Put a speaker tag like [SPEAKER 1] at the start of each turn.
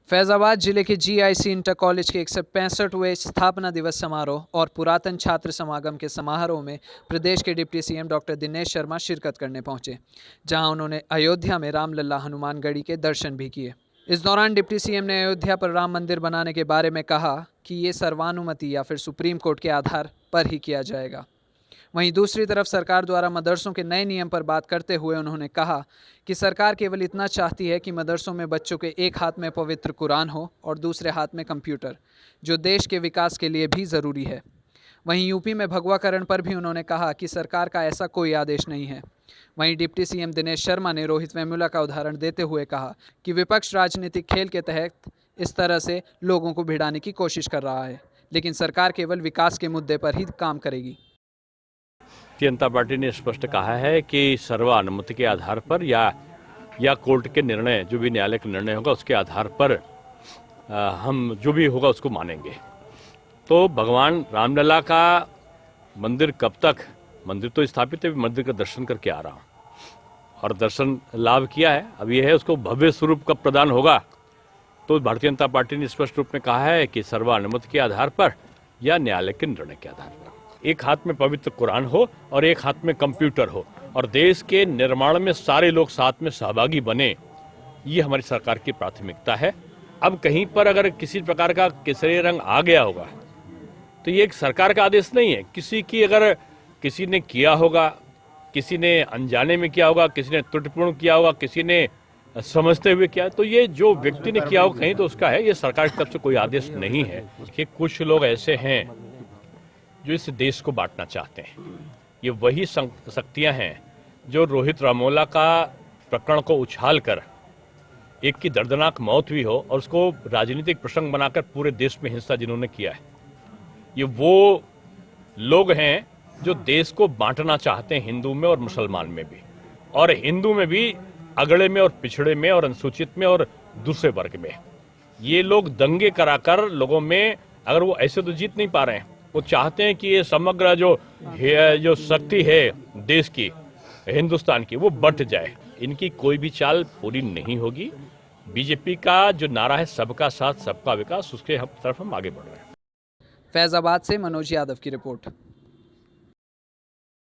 [SPEAKER 1] फैज़ाबाद जिले के GIC inter college के 165वें स्थापना दिवस समारोह और पुरातन छात्र समागम के समारोह में प्रदेश के deputy CM doctor Dinesh Sharma शिरकत करने पहुंचे, जहां उन्होंने अयोध्या में रामलला हनुमानगढ़ी के दर्शन भी किए। इस दौरान डिप्टी सीएम ने अयोध्या पर राम मंदिर बनाने के बारे में कहा कि ये सर्वानुमति या फिर सुप्रीम कोर्ट के आधार पर ही किया जाएगा। वहीं दूसरी तरफ सरकार द्वारा मदरसों के नए नियम पर बात करते हुए उन्होंने कहा कि सरकार केवल इतना चाहती है कि मदरसों में बच्चों के एक हाथ में पवित्र कुरान हो और दूसरे हाथ में कंप्यूटर, जो देश के विकास के लिए भी ज़रूरी है। वहीं यूपी में भगवाकरण पर भी उन्होंने कहा कि सरकार का ऐसा कोई आदेश नहीं है। वहीं डिप्टी सीएम दिनेश शर्मा ने रोहित वेमुला का उदाहरण देते हुए कहा कि विपक्ष राजनीतिक खेल के तहत इस तरह से लोगों को भिड़ाने की कोशिश कर रहा है, लेकिन सरकार केवल विकास के मुद्दे पर ही काम करेगी।
[SPEAKER 2] भारतीय जनता पार्टी ने स्पष्ट कहा है कि सर्वानुमति के आधार पर या कोर्ट के निर्णय, जो भी न्यायालय का निर्णय होगा उसके आधार पर हम जो भी होगा उसको मानेंगे। तो भगवान रामलला का मंदिर कब तक, मंदिर तो स्थापित है, मंदिर का दर्शन करके आ रहा हूँ और दर्शन लाभ किया है। अब यह है उसको भव्य स्वरूप कब प्रदान होगा, तो भारतीय जनता पार्टी ने स्पष्ट रूप में कहा है कि सर्वानुमति के आधार पर या न्यायालय के निर्णय के आधार पर। एक हाथ में पवित्र कुरान हो और एक हाथ में कंप्यूटर हो और देश के निर्माण में सारे लोग साथ में सहभागी बने, ये हमारी सरकार की प्राथमिकता है। अब कहीं पर अगर किसी प्रकार का केसरी रंग आ गया होगा तो ये एक सरकार का आदेश नहीं है। अगर किसी ने किया होगा, किसी ने अनजाने में किया होगा, किसी ने त्रुटिपूर्ण किया होगा, किसी ने समझते हुए किया, तो ये जो व्यक्ति ने किया होगा कहीं तो उसका है, ये सरकार की तरफ से कोई आदेश नहीं है। कि कुछ लोग ऐसे हैं जो इस देश को बांटना चाहते हैं। ये वही शक्तियां हैं जो रोहित वेमुला का प्रकरण को उछाल कर एक की दर्दनाक मौत हुई हो और उसको राजनीतिक प्रसंग बनाकर पूरे देश में हिंसा जिन्होंने किया है, ये वो लोग हैं जो देश को बांटना चाहते हैं, हिंदू में और मुसलमान में भी, और हिंदू में भी अगड़े में और पिछड़े में और अनुसूचित में और दूसरे वर्ग में। ये लोग दंगे कराकर लोगों में, अगर वो ऐसे तो जीत नहीं पा रहे हैं, वो चाहते हैं कि ये समग्र जो शक्ति है देश की, हिंदुस्तान की, वो बंट जाए। इनकी कोई भी चाल पूरी नहीं होगी। बीजेपी का जो नारा है सबका साथ सबका विकास, उसके तरफ हम आगे बढ़ रहे हैं।
[SPEAKER 1] फैज़ाबाद से मनोज यादव की रिपोर्ट।